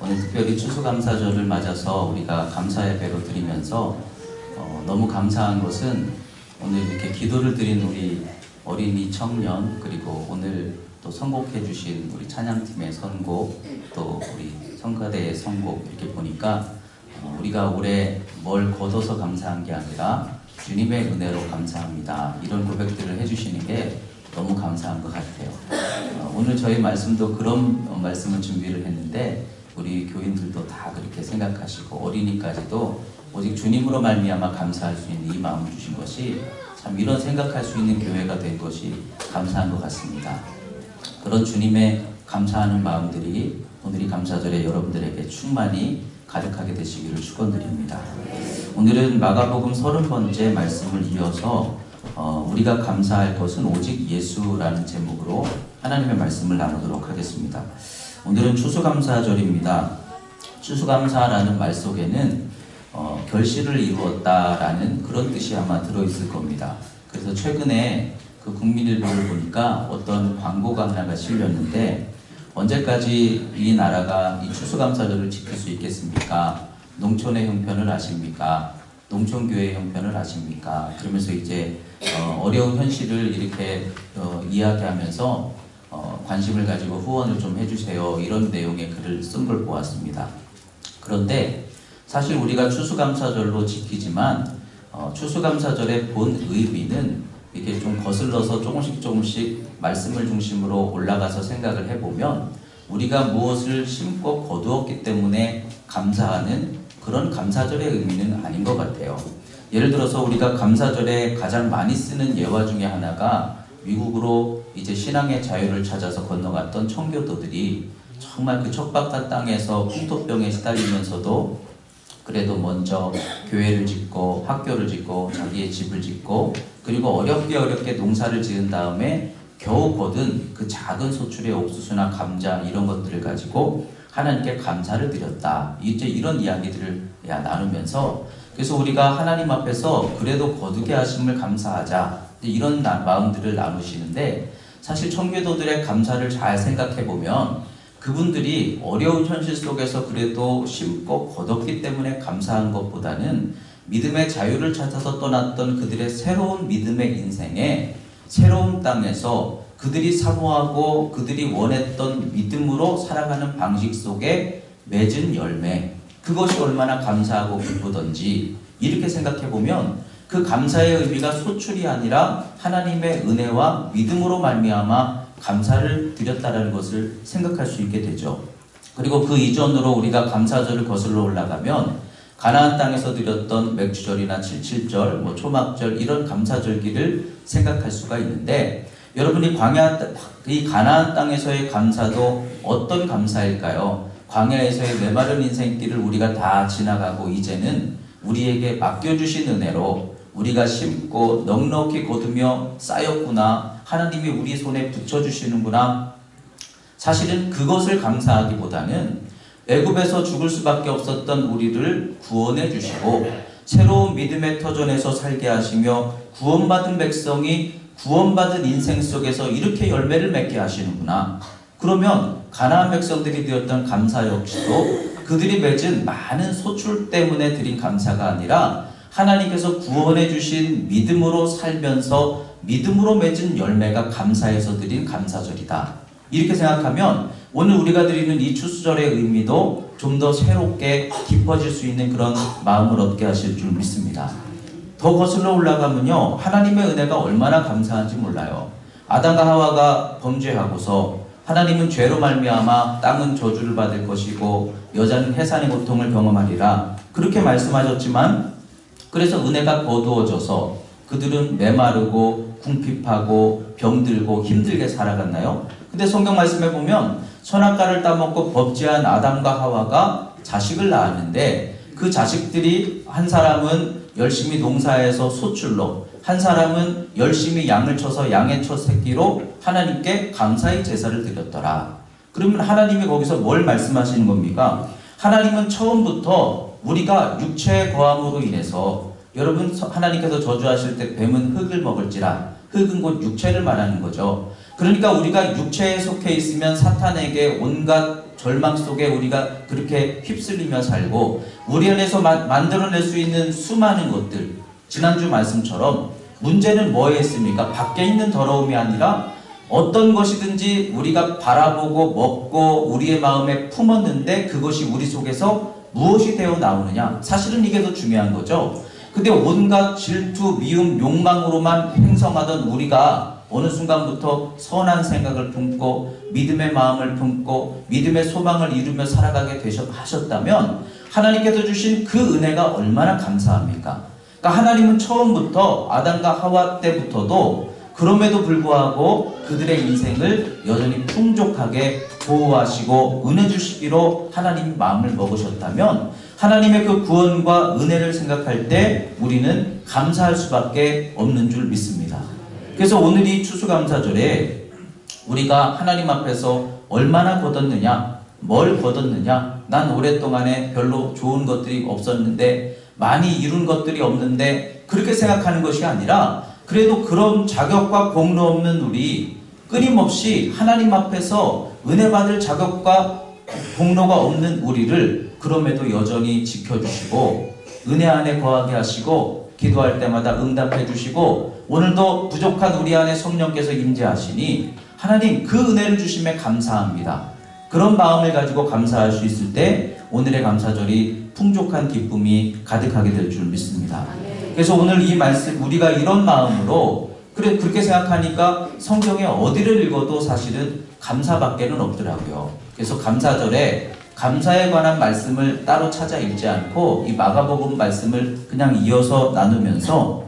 오늘 특별히 추수감사절을 맞아서 우리가 감사 예배로 드리면서 너무 감사한 것은 오늘 이렇게 기도를 드린 우리 어린이 청년, 그리고 오늘 또 선곡해 주신 우리 찬양팀의 선곡, 또 우리 성가대의 선곡, 이렇게 보니까 우리가 올해 뭘 거둬서 감사한 게 아니라 주님의 은혜로 감사합니다, 이런 고백들을 해주시는 게 너무 감사한 것 같아요. 오늘 저희 말씀도 그런 말씀을 준비를 했는데 우리 교인들도 다 그렇게 생각하시고 어린이까지도 오직 주님으로 말미암아 감사할 수 있는 이 마음을 주신 것이 참 이런 생각할 수 있는 교회가 된 것이 감사한 것 같습니다. 그런 주님의 감사하는 마음들이 오늘 이 감사절에 여러분들에게 충만히 가득하게 되시기를 축원드립니다. 오늘은 마가복음 30번째 말씀을 이어서 우리가 감사할 것은 오직 예수라는 제목으로 하나님의 말씀을 나누도록 하겠습니다. 오늘은 추수감사절입니다. 추수감사라는 말 속에는 결실을 이루었다라는 그런 뜻이 아마 들어있을 겁니다. 그래서 최근에 그 국민일보를 보니까 어떤 광고가 하나가 실렸는데, 언제까지 이 나라가 이 추수감사절을 지킬 수 있겠습니까? 농촌의 형편을 아십니까? 농촌교회의 형편을 아십니까? 그러면서 이제 어려운 현실을 이렇게 이야기하면서 관심을 가지고 후원을 좀 해주세요, 이런 내용의 글을 쓴 걸 보았습니다. 그런데 사실 우리가 추수감사절로 지키지만 추수감사절의 본 의미는 이렇게 좀 거슬러서 조금씩 말씀을 중심으로 올라가서 생각을 해보면 우리가 무엇을 심고 거두었기 때문에 감사하는 그런 감사절의 의미는 아닌 것 같아요. 예를 들어서 우리가 감사절에 가장 많이 쓰는 예화 중에 하나가 미국으로 이제 신앙의 자유를 찾아서 건너갔던 청교도들이 정말 그 척박한 땅에서 풍토병에 시달리면서도 그래도 먼저 교회를 짓고 학교를 짓고 자기의 집을 짓고 그리고 어렵게 농사를 지은 다음에 겨우 거둔 그 작은 소출의 옥수수나 감자 이런 것들을 가지고 하나님께 감사를 드렸다, 이제 이런 이야기들을 나누면서, 그래서 우리가 하나님 앞에서 그래도 거두게 하심을 감사하자, 이런 마음들을 나누시는데, 사실 청교도들의 감사를 잘 생각해보면 그분들이 어려운 현실 속에서 그래도 심고 거뒀기 때문에 감사한 것보다는 믿음의 자유를 찾아서 떠났던 그들의 새로운 믿음의 인생에 새로운 땅에서 그들이 사모하고 그들이 원했던 믿음으로 살아가는 방식 속에 맺은 열매, 그것이 얼마나 감사하고 기쁘던지, 이렇게 생각해보면 그 감사의 의미가 소출이 아니라 하나님의 은혜와 믿음으로 말미암아 감사를 드렸다는 것을 생각할 수 있게 되죠. 그리고 그 이전으로 우리가 감사절을 거슬러 올라가면 가나안 땅에서 드렸던 맥주절이나 칠칠절, 초막절, 이런 감사절기를 생각할 수가 있는데, 여러분이 이 가나안 땅에서의 감사도 어떤 감사일까요? 광야에서의 메마른 인생길을 우리가 다 지나가고 이제는 우리에게 맡겨주신 은혜로 우리가 심고 넉넉히 거두며 쌓였구나, 하나님이 우리 손에 붙여주시는구나. 사실은 그것을 감사하기보다는 애굽에서 죽을 수밖에 없었던 우리를 구원해 주시고 새로운 믿음의 터전에서 살게 하시며 구원받은 백성이 구원받은 인생 속에서 이렇게 열매를 맺게 하시는구나. 그러면 가나안 백성들이 되었던 감사 역시도 그들이 맺은 많은 소출 때문에 드린 감사가 아니라 하나님께서 구원해 주신 믿음으로 살면서 믿음으로 맺은 열매가 감사해서 드린 감사절이다, 이렇게 생각하면 오늘 우리가 드리는 이 추수절의 의미도 좀 더 새롭게 깊어질 수 있는 그런 마음을 얻게 하실 줄 믿습니다. 더 거슬러 올라가면요, 하나님의 은혜가 얼마나 감사한지 몰라요. 아담과 하와가 범죄하고서 하나님은 죄로 말미암아 땅은 저주를 받을 것이고 여자는 해산의 고통을 경험하리라, 그렇게 말씀하셨지만 그래서 은혜가 거두어져서 그들은 메마르고 궁핍하고 병들고 힘들게 살아갔나요? 근데 성경 말씀에 보면 선악과를 따먹고 범죄한 아담과 하와가 자식을 낳았는데 그 자식들이 한 사람은 열심히 농사해서 소출로, 한 사람은 열심히 양을 쳐서 양의 첫 새끼로 하나님께 감사의 제사를 드렸더라. 그러면 하나님이 거기서 뭘 말씀하시는 겁니까? 하나님은 처음부터 우리가 육체의 거함으로 인해서, 여러분 하나님께서 저주하실 때 뱀은 흙을 먹을지라, 흙은 곧 육체를 말하는 거죠. 그러니까 우리가 육체에 속해 있으면 사탄에게 온갖 절망 속에 우리가 그렇게 휩쓸리며 살고 우리 안에서 만들어낼 수 있는 수많은 것들, 지난주 말씀처럼 문제는 뭐에 있습니까? 밖에 있는 더러움이 아니라 어떤 것이든지 우리가 바라보고 먹고 우리의 마음에 품었는데 그것이 우리 속에서 무엇이 되어 나오느냐, 사실은 이게 더 중요한 거죠. 근데 온갖 질투, 미움, 욕망으로만 행성하던 우리가 어느 순간부터 선한 생각을 품고 믿음의 마음을 품고 믿음의 소망을 이루며 살아가게 하셨다면 하나님께서 주신 그 은혜가 얼마나 감사합니까? 그러니까 하나님은 처음부터 아담과 하와 때부터도 그럼에도 불구하고 그들의 인생을 여전히 풍족하게 보호하시고 은혜 주시기로 하나님이 마음을 먹으셨다면 하나님의 그 구원과 은혜를 생각할 때 우리는 감사할 수밖에 없는 줄 믿습니다. 그래서 오늘 이 추수감사절에 우리가 하나님 앞에서 얼마나 거뒀느냐, 뭘 거뒀느냐, 난 오랫동안에 별로 좋은 것들이 없었는데 많이 이룬 것들이 없는데 그렇게 생각하는 것이 아니라 그래도 그런 자격과 공로 없는 우리, 끊임없이 하나님 앞에서 은혜 받을 자격과 공로가 없는 우리를 그럼에도 여전히 지켜주시고 은혜 안에 거하게 하시고 기도할 때마다 응답해 주시고 오늘도 부족한 우리 안에 성령께서 임재하시니 하나님 그 은혜를 주심에 감사합니다. 그런 마음을 가지고 감사할 수 있을 때 오늘의 감사절이 풍족한 기쁨이 가득하게 될 줄 믿습니다. 그래서 오늘 이 말씀 우리가 이런 마음으로 그렇게 생각하니까 성경에 어디를 읽어도 사실은 감사밖에는 없더라고요. 그래서 감사절에 감사에 관한 말씀을 따로 찾아 읽지 않고 이 마가복음 말씀을 그냥 이어서 나누면서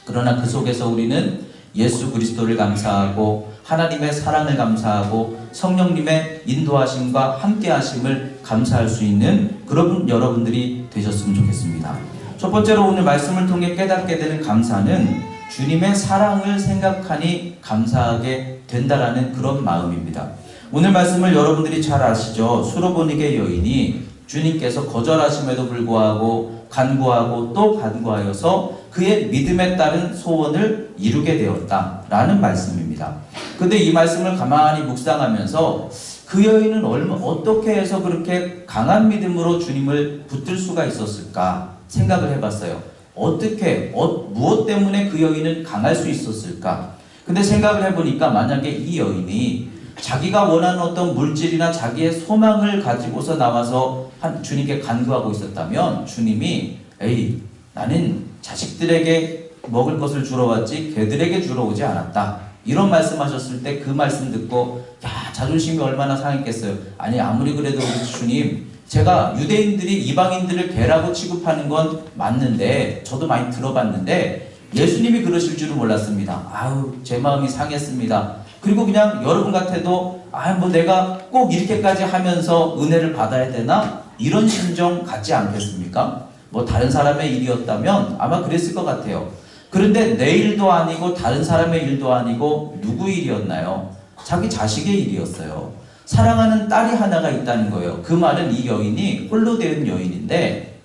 그러나 그 속에서 우리는 예수 그리스도를 감사하고 하나님의 사랑을 감사하고 성령님의 인도하심과 함께하심을 감사할 수 있는 그런 여러분들이 되셨으면 좋겠습니다. 첫 번째로 오늘 말씀을 통해 깨닫게 되는 감사는 주님의 사랑을 생각하니 감사하게 된다라는 그런 마음입니다. 오늘 말씀을 여러분들이 잘 아시죠? 수로보니게 여인이 주님께서 거절하심에도 불구하고 간구하고 또 간구하여서 그의 믿음에 따른 소원을 이루게 되었다라는 말씀입니다. 근데 이 말씀을 가만히 묵상하면서 그 여인은 어떻게 해서 그렇게 강한 믿음으로 주님을 붙들 수가 있었을까 생각을 해봤어요. 무엇 때문에 그 여인은 강할 수 있었을까? 근데 생각을 해보니까 만약에 이 여인이 자기가 원하는 어떤 물질이나 자기의 소망을 가지고서 나와서 주님께 간구하고 있었다면 주님이 에이 나는 자식들에게 먹을 것을 주러 왔지 걔들에게 주러 오지 않았다 이런 말씀하셨을 때 그 말씀 듣고 야 자존심이 얼마나 상했겠어요. 아니 아무리 그래도 우리 주님 제가 유대인들이 이방인들을 개라고 취급하는 건 맞는데 저도 많이 들어봤는데 예수님이 그러실 줄은 몰랐습니다. 아유 제 마음이 상했습니다. 그리고 그냥 여러분 같아도 뭐 내가 꼭 이렇게까지 하면서 은혜를 받아야 되나? 이런 심정 갖지 않겠습니까? 뭐 다른 사람의 일이었다면 아마 그랬을 것 같아요. 그런데 내 일도 아니고 다른 사람의 일도 아니고 누구 일이었나요? 자기 자식의 일이었어요. 사랑하는 딸이 하나가 있다는 거예요. 그 말은 이 여인이 홀로 된 여인인데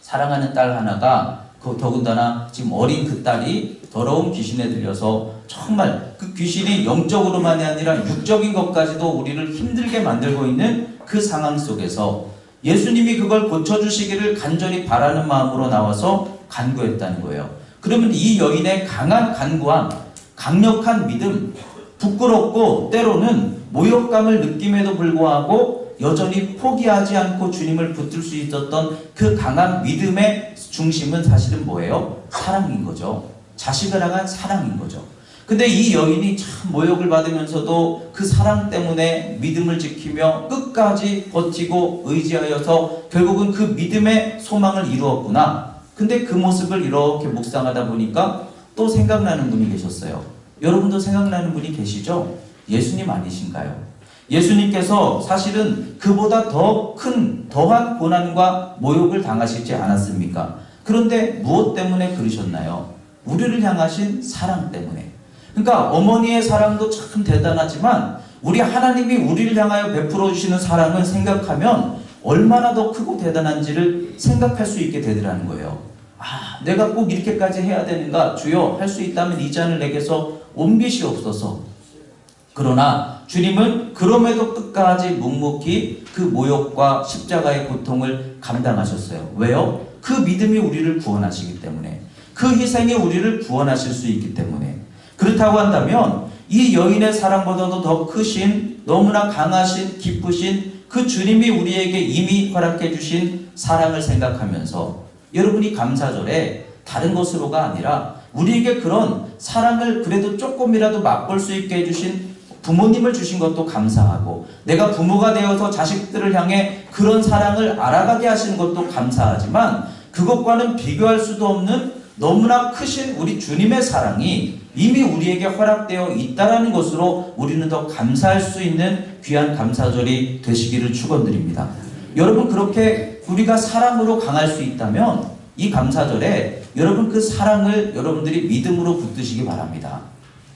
사랑하는 딸 하나가 더군다나 지금 어린 그 딸이 더러운 귀신에 들려서 정말 그 귀신이 영적으로만이 아니라 육적인 것까지도 우리를 힘들게 만들고 있는 그 상황 속에서 예수님이 그걸 고쳐주시기를 간절히 바라는 마음으로 나와서 간구했다는 거예요. 그러면 이 여인의 강한 간구함, 강력한 믿음, 부끄럽고 때로는 모욕감을 느낌에도 불구하고 여전히 포기하지 않고 주님을 붙들 수 있었던 그 강한 믿음의 중심은 사실은 뭐예요? 사랑인 거죠. 자식을 향한 사랑인 거죠. 근데 이 여인이 참 모욕을 받으면서도 그 사랑 때문에 믿음을 지키며 끝까지 버티고 의지하여서 결국은 그 믿음의 소망을 이루었구나. 근데 그 모습을 이렇게 묵상하다 보니까 또 생각나는 분이 계셨어요. 여러분도 생각나는 분이 계시죠? 예수님 아니신가요? 예수님께서 사실은 그보다 더한 고난과 모욕을 당하시지 않았습니까? 그런데 무엇 때문에 그러셨나요? 우리를 향하신 사랑 때문에. 그러니까 어머니의 사랑도 참 대단하지만 우리 하나님이 우리를 향하여 베풀어 주시는 사랑을 생각하면 얼마나 더 크고 대단한지를 생각할 수 있게 되더라는 거예요. 내가 꼭 이렇게까지 해야 되는가? 주여 할 수 있다면 이 잔을 내게서 옮기시옵소서. 그러나 주님은 그럼에도 끝까지 묵묵히 그 모욕과 십자가의 고통을 감당하셨어요. 왜요? 그 믿음이 우리를 구원하시기 때문에, 그 희생이 우리를 구원하실 수 있기 때문에. 그렇다고 한다면 이 여인의 사랑보다도 더 크신, 너무나 강하신, 기쁘신 그 주님이 우리에게 이미 허락해 주신 사랑을 생각하면서 여러분이 감사절에 다른 것으로가 아니라 우리에게 그런 사랑을 그래도 조금이라도 맛볼 수 있게 해주신 부모님을 주신 것도 감사하고, 내가 부모가 되어서 자식들을 향해 그런 사랑을 알아가게 하시는 것도 감사하지만, 그것과는 비교할 수도 없는 너무나 크신 우리 주님의 사랑이 이미 우리에게 허락되어 있다는 것으로 우리는 더 감사할 수 있는 귀한 감사절이 되시기를 축원드립니다. 여러분, 그렇게 우리가 사랑으로 강할 수 있다면 이 감사절에 여러분 그 사랑을 여러분들이 믿음으로 붙드시기 바랍니다.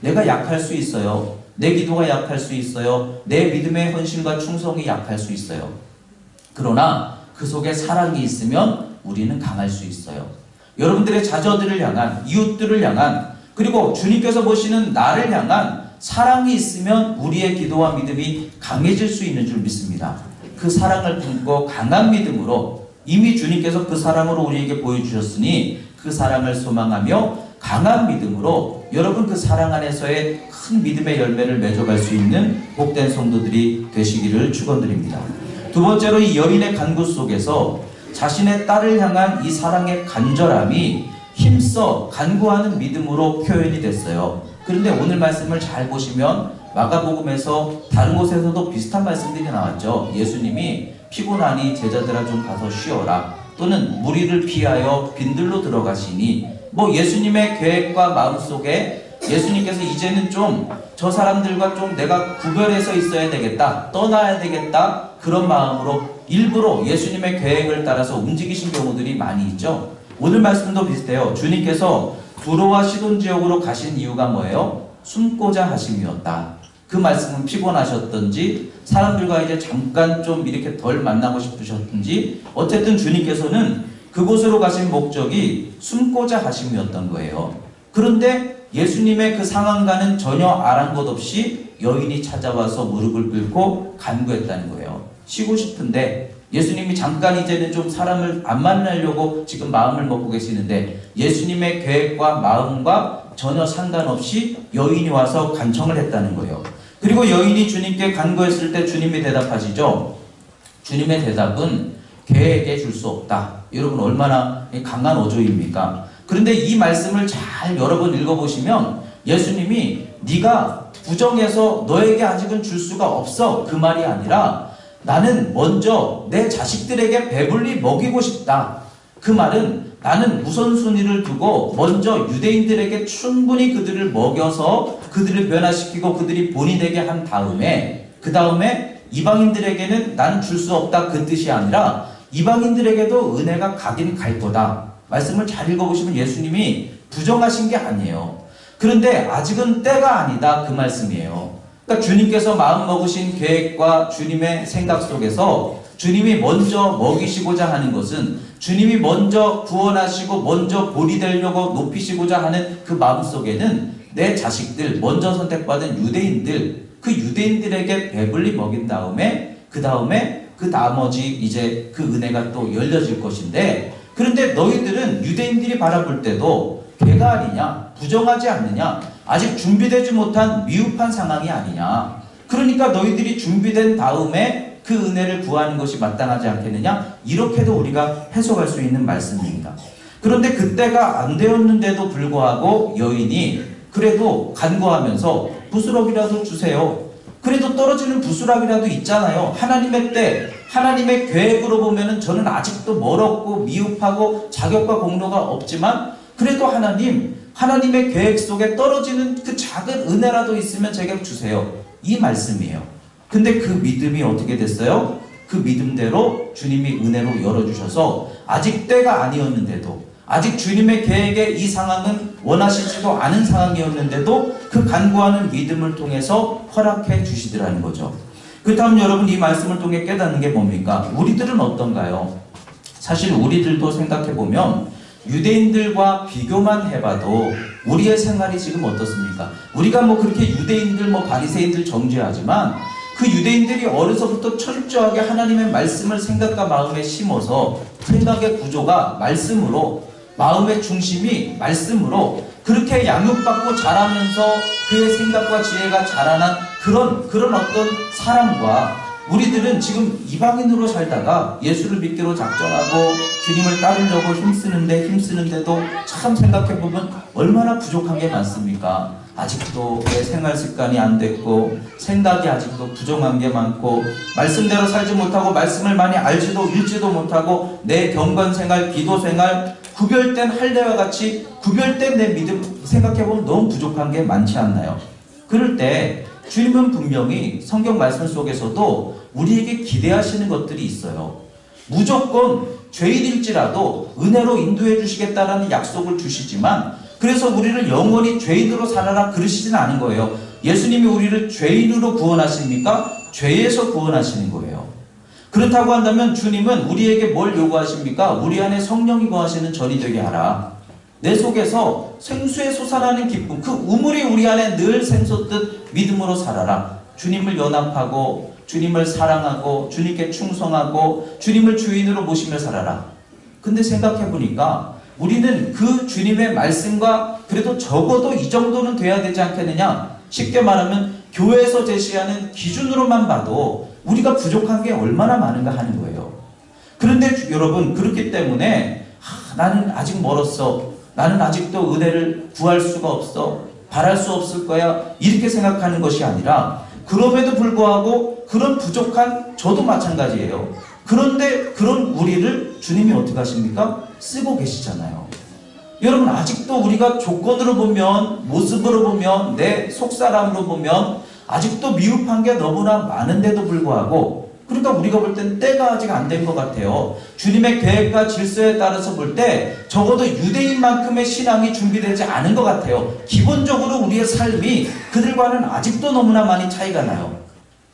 내가 약할 수 있어요. 내 기도가 약할 수 있어요. 내 믿음의 헌신과 충성이 약할 수 있어요. 그러나 그 속에 사랑이 있으면 우리는 강할 수 있어요. 여러분들의 자녀들을 향한, 이웃들을 향한, 그리고 주님께서 보시는 나를 향한 사랑이 있으면 우리의 기도와 믿음이 강해질 수 있는 줄 믿습니다. 그 사랑을 품고 강한 믿음으로, 이미 주님께서 그 사랑으로 우리에게 보여주셨으니 그 사랑을 소망하며 강한 믿음으로 여러분 그 사랑 안에서의 큰 믿음의 열매를 맺어갈 수 있는 복된 성도들이 되시기를 축원드립니다. 두 번째로, 이 여인의 간구 속에서 자신의 딸을 향한 이 사랑의 간절함이 힘써 간구하는 믿음으로 표현이 됐어요. 그런데 오늘 말씀을 잘 보시면 마가복음에서 다른 곳에서도 비슷한 말씀들이 나왔죠. 예수님이 피곤하니 제자들아 좀 가서 쉬어라, 또는 무리를 피하여 빈들로 들어가시니, 예수님의 계획과 마음속에 예수님께서 이제는 좀 저 사람들과 좀 내가 구별해서 있어야 되겠다, 떠나야 되겠다, 그런 마음으로 일부러 예수님의 계획을 따라서 움직이신 경우들이 많이 있죠. 오늘 말씀도 비슷해요. 주님께서 두로와 시돈 지역으로 가신 이유가 뭐예요? 숨고자 하심이었다. 그 말씀은 피곤하셨던지 사람들과 이제 잠깐 좀 이렇게 덜 만나고 싶으셨던지, 어쨌든 주님께서는 그곳으로 가신 목적이 숨고자 하심이었던 거예요. 그런데 예수님의 그 상황과는 전혀 아랑곳 없이 여인이 찾아와서 무릎을 꿇고 간구했다는 거예요. 쉬고 싶은데 예수님이 잠깐 이제는 좀 사람을 안 만나려고 지금 마음을 먹고 계시는데 예수님의 계획과 마음과 전혀 상관없이 여인이 와서 간청을 했다는 거예요. 그리고 여인이 주님께 간구했을 때 주님이 대답하시죠. 주님의 대답은 계획에 줄 수 없다. 여러분, 얼마나 강한 어조입니까? 그런데 이 말씀을 잘 여러 번 읽어보시면 예수님이 네가 부정해서 너에게 아직은 줄 수가 없어, 그 말이 아니라 나는 먼저 내 자식들에게 배불리 먹이고 싶다. 그 말은 나는 우선순위를 두고 먼저 유대인들에게 충분히 그들을 먹여서 그들을 변화시키고 그들이 본이 되게 한 다음에, 그 다음에 이방인들에게는 난 줄 수 없다, 그 뜻이 아니라 이방인들에게도 은혜가 가긴 갈 거다. 말씀을 잘 읽어보시면 예수님이 부정하신 게 아니에요. 그런데 아직은 때가 아니다, 그 말씀이에요. 그러니까 주님께서 마음 먹으신 계획과 주님의 생각 속에서 주님이 먼저 먹이시고자 하는 것은, 주님이 먼저 구원하시고 먼저 본이 되려고 높이시고자 하는 그 마음 속에는 내 자식들, 먼저 선택받은 유대인들, 그 유대인들에게 배불리 먹인 다음에 그 나머지 이제 그 은혜가 또 열려질 것인데, 그런데 너희들은 유대인들이 바라볼 때도 개가 아니냐, 부정하지 않느냐, 아직 준비되지 못한 미흡한 상황이 아니냐, 그러니까 너희들이 준비된 다음에 그 은혜를 구하는 것이 마땅하지 않겠느냐, 이렇게도 우리가 해석할 수 있는 말씀입니다. 그런데 그때가 안 되었는데도 불구하고 여인이 그래도 간구하면서 부스럭이라도 주세요. 그래도 떨어지는 부스락이라도 있잖아요. 하나님의 때, 하나님의 계획으로 보면은 저는 아직도 멀었고 미흡하고 자격과 공로가 없지만 그래도 하나님의 계획 속에 떨어지는 그 작은 은혜라도 있으면 제게 주세요. 이 말씀이에요. 근데 그 믿음이 어떻게 됐어요? 그 믿음대로 주님이 은혜로 열어주셔서 아직 때가 아니었는데도, 아직 주님의 계획에 이 상황은 원하시지도 않은 상황이었는데도 그 간구하는 믿음을 통해서 허락해 주시더라는 거죠. 그렇다면 여러분, 이 말씀을 통해 깨닫는 게 뭡니까? 우리들은 어떤가요? 사실 우리들도 생각해보면 유대인들과 비교만 해봐도 우리의 생활이 지금 어떻습니까? 우리가 뭐 그렇게 유대인들 바리새인들 정죄하지만 그 유대인들이 어려서부터 철저하게 하나님의 말씀을 생각과 마음에 심어서 생각의 구조가 말씀으로, 마음의 중심이 말씀으로 그렇게 양육받고 자라면서 그의 생각과 지혜가 자라난 그런 어떤 사람과, 우리들은 지금 이방인으로 살다가 예수를 믿기로 작정하고 주님을 따르려고 힘쓰는데도 참 생각해보면 얼마나 부족한 게 많습니까? 아직도 내 생활 습관이 안 됐고 생각이 아직도 부정한 게 많고 말씀대로 살지 못하고 말씀을 많이 알지도 읽지도 못하고 내 경건생활, 기도생활, 구별된 할례와 같이 구별된 내 믿음 생각해보면 너무 부족한 게 많지 않나요? 그럴 때 주님은 분명히 성경 말씀 속에서도 우리에게 기대하시는 것들이 있어요. 무조건 죄인일지라도 은혜로 인도해 주시겠다라는 약속을 주시지만, 그래서 우리를 영원히 죄인으로 살아라 그러시진 않은 거예요. 예수님이 우리를 죄인으로 구원하십니까? 죄에서 구원하시는 거예요. 그렇다고 한다면 주님은 우리에게 뭘 요구하십니까? 우리 안에 성령이 거하시는 전이 되게 하라. 내 속에서 생수에 솟아나는 기쁨, 그 우물이 우리 안에 늘 샘솟듯 믿음으로 살아라. 주님을 연합하고 주님을 사랑하고 주님께 충성하고 주님을 주인으로 모시며 살아라. 근데 생각해보니까 우리는 그 주님의 말씀과 그래도 적어도 이 정도는 돼야 되지 않겠느냐? 쉽게 말하면 교회에서 제시하는 기준으로만 봐도 우리가 부족한 게 얼마나 많은가 하는 거예요. 그런데 여러분, 그렇기 때문에 나는 아직 멀었어, 나는 아직도 은혜를 구할 수가 없어, 바랄 수 없을 거야, 이렇게 생각하는 것이 아니라, 그럼에도 불구하고 그런 부족한 저도 마찬가지예요. 그런데 그런 우리를 주님이 어떻게 하십니까? 쓰고 계시잖아요. 여러분, 아직도 우리가 조건으로 보면, 모습으로 보면, 내 속사람으로 보면 아직도 미흡한 게 너무나 많은데도 불구하고, 그러니까 우리가 볼 땐 때가 아직 안 된 것 같아요. 주님의 계획과 질서에 따라서 볼 때 적어도 유대인만큼의 신앙이 준비되지 않은 것 같아요. 기본적으로 우리의 삶이 그들과는 아직도 너무나 많이 차이가 나요.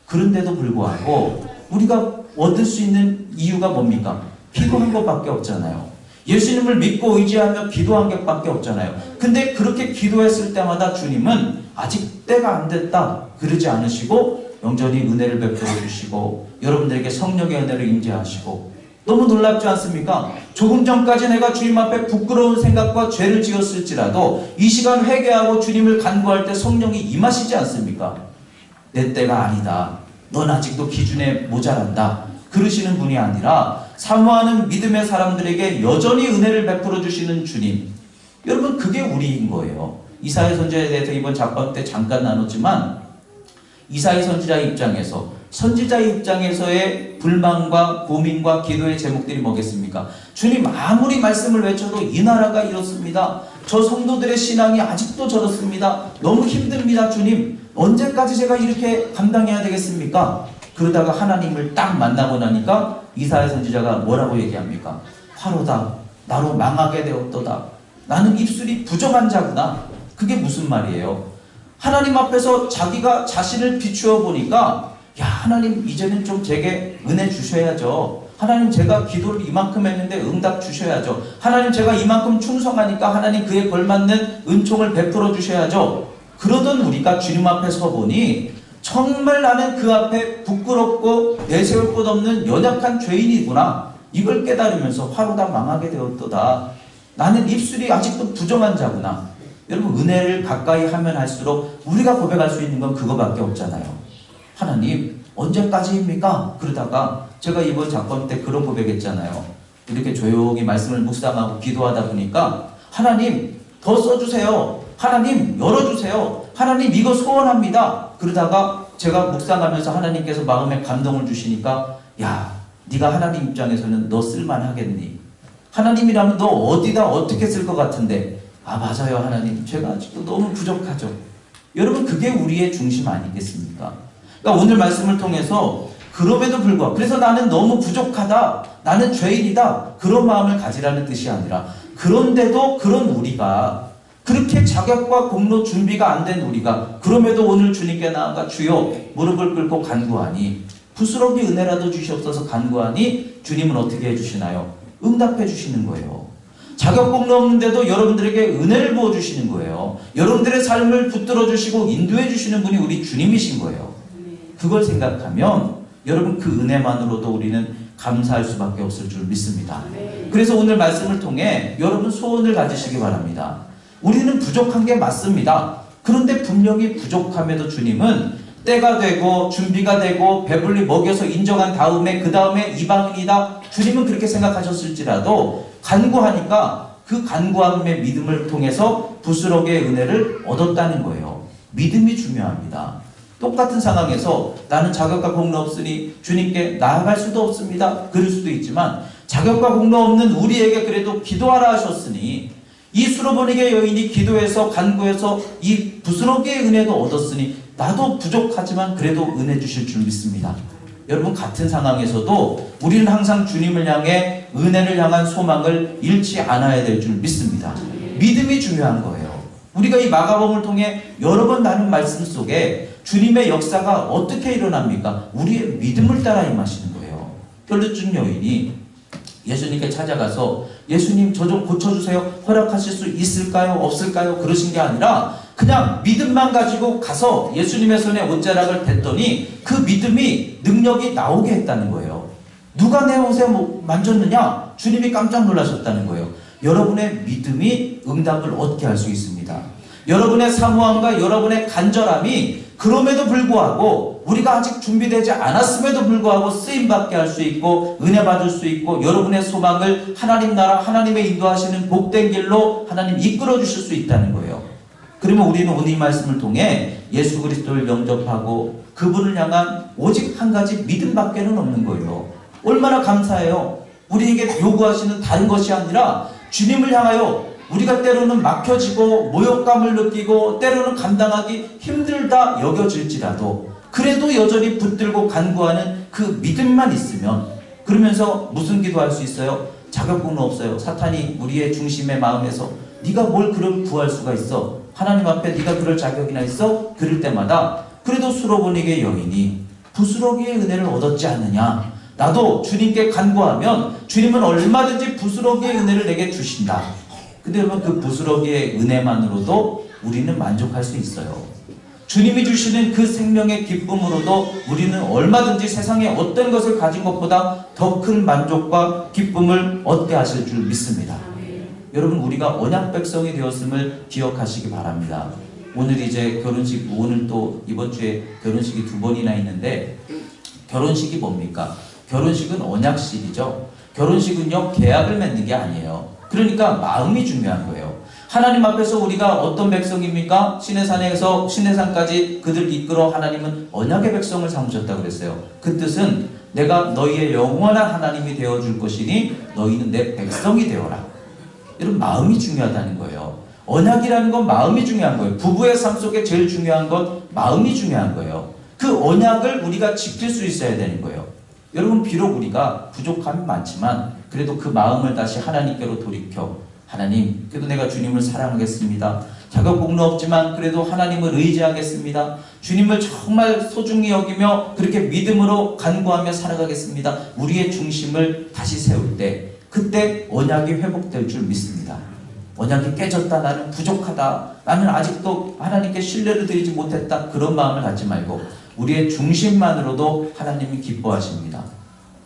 그런데도 불구하고 우리가 얻을 수 있는 이유가 뭡니까? 기도한 것밖에 없잖아요. 예수님을 믿고 의지하며 기도한 것밖에 없잖아요. 근데 그렇게 기도했을 때마다 주님은 아직 때가 안 됐다 그러지 않으시고 영전히 은혜를 베풀어 주시고 여러분들에게 성령의 은혜를 임재하시고, 너무 놀랍지 않습니까? 조금 전까지 내가 주님 앞에 부끄러운 생각과 죄를 지었을지라도 이 시간 회개하고 주님을 간구할 때 성령이 임하시지 않습니까? 내 때가 아니다, 넌 아직도 기준에 모자란다 그러시는 분이 아니라 사모하는 믿음의 사람들에게 여전히 은혜를 베풀어 주시는 주님. 여러분, 그게 우리인 거예요. 이사야 선지자에 대해서 이번 작품 때 잠깐 나눴지만, 이사야 선지자의 입장에서, 선지자의 입장에서의 불만과 고민과 기도의 제목들이 뭐겠습니까? 주님, 아무리 말씀을 외쳐도 이 나라가 이렇습니다. 저 성도들의 신앙이 아직도 저렇습니다. 너무 힘듭니다. 주님, 언제까지 제가 이렇게 감당해야 되겠습니까? 그러다가 하나님을 딱 만나고 나니까 이사야 선지자가 뭐라고 얘기합니까? 화로다, 나로 망하게 되었도다. 나는 입술이 부정한 자구나. 그게 무슨 말이에요? 하나님 앞에서 자기가 자신을 비추어 보니까, 야, 하나님 이제는 좀 제게 은혜 주셔야죠. 하나님, 제가 기도를 이만큼 했는데 응답 주셔야죠. 하나님, 제가 이만큼 충성하니까 하나님 그에 걸맞는 은총을 베풀어 주셔야죠. 그러던 우리가 주님 앞에 서 보니 정말 나는 그 앞에 부끄럽고 내세울 것 없는 연약한 죄인이구나, 이걸 깨달으면서 화로다 망하게 되었도다. 나는 입술이 아직도 부정한 자구나. 여러분, 은혜를 가까이 하면 할수록 우리가 고백할 수 있는 건 그거밖에 없잖아요. 하나님, 언제까지입니까? 그러다가 제가 이번 작품 때 그런 고백했잖아요. 이렇게 조용히 말씀을 묵상하고 기도하다 보니까, 하나님 더 써주세요, 하나님 열어주세요, 하나님 이거 소원합니다. 그러다가 제가 묵상하면서 하나님께서 마음에 감동을 주시니까, 야, 네가 하나님 입장에서는 너 쓸만하겠니? 하나님이라면 너 어디다 어떻게 쓸 것 같은데? 아, 맞아요 하나님, 제가 아직도 너무 부족하죠. 여러분, 그게 우리의 중심 아니겠습니까? 그러니까 오늘 말씀을 통해서 그럼에도 불구하고, 그래서 나는 너무 부족하다, 나는 죄인이다, 그런 마음을 가지라는 뜻이 아니라, 그런데도 그런 우리가, 그렇게 자격과 공로 준비가 안 된 우리가 그럼에도 오늘 주님께 나아가 주여 무릎을 꿇고 간구하니, 부스러기 은혜라도 주시옵소서 간구하니 주님은 어떻게 해주시나요? 응답해 주시는 거예요. 자격 공로 없는데도 여러분들에게 은혜를 부어주시는 거예요. 여러분들의 삶을 붙들어 주시고 인도해 주시는 분이 우리 주님이신 거예요. 그걸 생각하면 여러분 그 은혜만으로도 우리는 감사할 수밖에 없을 줄 믿습니다. 그래서 오늘 말씀을 통해 여러분 소원을 가지시기 바랍니다. 우리는 부족한 게 맞습니다. 그런데 분명히 부족함에도 주님은 때가 되고 준비가 되고 배불리 먹여서 인정한 다음에 그 다음에 이방인이다. 주님은 그렇게 생각하셨을지라도 간구하니까 그 간구함의 믿음을 통해서 부스러기의 은혜를 얻었다는 거예요. 믿음이 중요합니다. 똑같은 상황에서 나는 자격과 공로 없으니 주님께 나아갈 수도 없습니다. 그럴 수도 있지만 자격과 공로 없는 우리에게 그래도 기도하라 하셨으니 이 수로보니게 여인이 기도해서 간구해서 이 부스러기의 은혜도 얻었으니 나도 부족하지만 그래도 은혜 주실 줄 믿습니다. 여러분 같은 상황에서도 우리는 항상 주님을 향해 은혜를 향한 소망을 잃지 않아야 될 줄 믿습니다. 믿음이 중요한 거예요. 우리가 이 마가복음을 통해 여러 번 나눈 말씀 속에 주님의 역사가 어떻게 일어납니까? 우리의 믿음을 따라 임하시는 거예요. 혈루증 여인이 예수님께 찾아가서 예수님 저 좀 고쳐주세요. 허락하실 수 있을까요? 없을까요? 그러신 게 아니라 그냥 믿음만 가지고 가서 예수님의 손에 옷자락을 댔더니 그 믿음이 능력이 나오게 했다는 거예요. 누가 내 옷에 만졌느냐? 주님이 깜짝 놀라셨다는 거예요. 여러분의 믿음이 응답을 얻게 할 수 있습니다. 여러분의 사모함과 여러분의 간절함이 그럼에도 불구하고 우리가 아직 준비되지 않았음에도 불구하고 쓰임받게 할 수 있고 은혜 받을 수 있고 여러분의 소망을 하나님 나라 하나님의 인도하시는 복된 길로 하나님 이끌어 주실 수 있다는 거예요. 그러면 우리는 오늘 이 말씀을 통해 예수 그리스도를 영접하고 그분을 향한 오직 한 가지 믿음밖에는 없는 거예요. 얼마나 감사해요. 우리에게 요구하시는 다른 것이 아니라 주님을 향하여 우리가 때로는 막혀지고 모욕감을 느끼고 때로는 감당하기 힘들다 여겨질지라도 그래도 여전히 붙들고 간구하는 그 믿음만 있으면 그러면서 무슨 기도할 수 있어요? 자격공로 없어요. 사탄이 우리의 중심의 마음에서 네가 뭘 그럴 구할 수가 있어? 하나님 앞에 네가 그럴 자격이나 있어? 그럴 때마다 그래도 수로보니게 여인이 부스러기의 은혜를 얻었지 않느냐? 나도 주님께 간구하면 주님은 얼마든지 부스러기의 은혜를 내게 주신다. 근데 여러분 그 부스러기의 은혜만으로도 우리는 만족할 수 있어요. 주님이 주시는 그 생명의 기쁨으로도 우리는 얼마든지 세상에 어떤 것을 가진 것보다 더 큰 만족과 기쁨을 얻게 하실 줄 믿습니다. 여러분 우리가 언약 백성이 되었음을 기억하시기 바랍니다. 오늘 이제 결혼식, 오늘 또 이번 주에 결혼식이 2번이나 있는데 결혼식이 뭡니까? 결혼식은 언약식이죠. 결혼식은요 계약을 맺는 게 아니에요. 그러니까 마음이 중요한 거예요. 하나님 앞에서 우리가 어떤 백성입니까? 시내산에서 시내산까지 그들 이끌어 하나님은 언약의 백성을 삼으셨다고 그랬어요. 그 뜻은 내가 너희의 영원한 하나님이 되어줄 것이니 너희는 내 백성이 되어라. 이런 마음이 중요하다는 거예요. 언약이라는 건 마음이 중요한 거예요. 부부의 삶 속에 제일 중요한 건 마음이 중요한 거예요. 그 언약을 우리가 지킬 수 있어야 되는 거예요. 여러분 비록 우리가 부족함이 많지만 그래도 그 마음을 다시 하나님께로 돌이켜 하나님 그래도 내가 주님을 사랑하겠습니다. 자격 공로 없지만 그래도 하나님을 의지하겠습니다. 주님을 정말 소중히 여기며 그렇게 믿음으로 간구하며 살아가겠습니다. 우리의 중심을 다시 세울 때 그때 언약이 회복될 줄 믿습니다. 언약이 깨졌다 나는 부족하다 나는 아직도 하나님께 신뢰를 드리지 못했다 그런 마음을 갖지 말고 우리의 중심만으로도 하나님이 기뻐하십니다.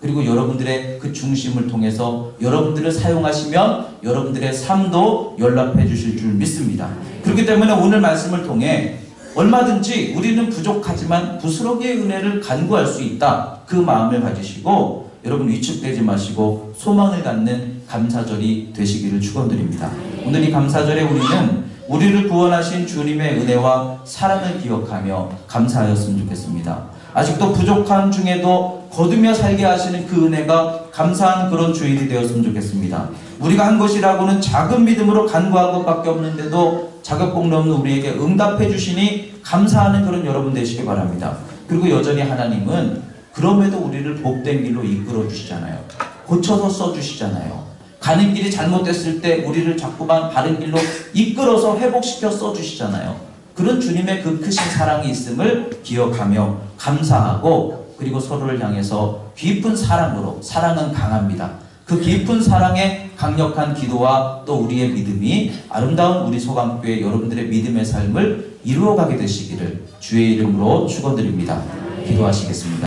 그리고 여러분들의 그 중심을 통해서 여러분들을 사용하시면 여러분들의 삶도 연락해 주실 줄 믿습니다. 그렇기 때문에 오늘 말씀을 통해 얼마든지 우리는 부족하지만 부스러기의 은혜를 간구할 수 있다. 그 마음을 가지시고 여러분 위축되지 마시고 소망을 갖는 감사절이 되시기를 축원드립니다. 오늘 이 감사절에 우리는 우리를 구원하신 주님의 은혜와 사랑을 기억하며 감사하였으면 좋겠습니다. 아직도 부족한 중에도 거두며 살게 하시는 그 은혜가 감사한 그런 주일이 되었으면 좋겠습니다. 우리가 한 것이라고는 작은 믿음으로 간구한 것밖에 없는데도 자격 공로 없는 우리에게 응답해 주시니 감사하는 그런 여러분 되시기 바랍니다. 그리고 여전히 하나님은 그럼에도 우리를 복된 길로 이끌어 주시잖아요. 고쳐서 써주시잖아요. 가는 길이 잘못됐을 때 우리를 자꾸만 바른 길로 이끌어서 회복시켜 써주시잖아요. 그런 주님의 그 크신 사랑이 있음을 기억하며 감사하고 그리고 서로를 향해서 깊은 사랑으로 사랑은 강합니다. 그 깊은 사랑의 강력한 기도와 또 우리의 믿음이 아름다운 우리 소강교회 여러분들의 믿음의 삶을 이루어가게 되시기를 주의 이름으로 축원드립니다. 기도하시겠습니다.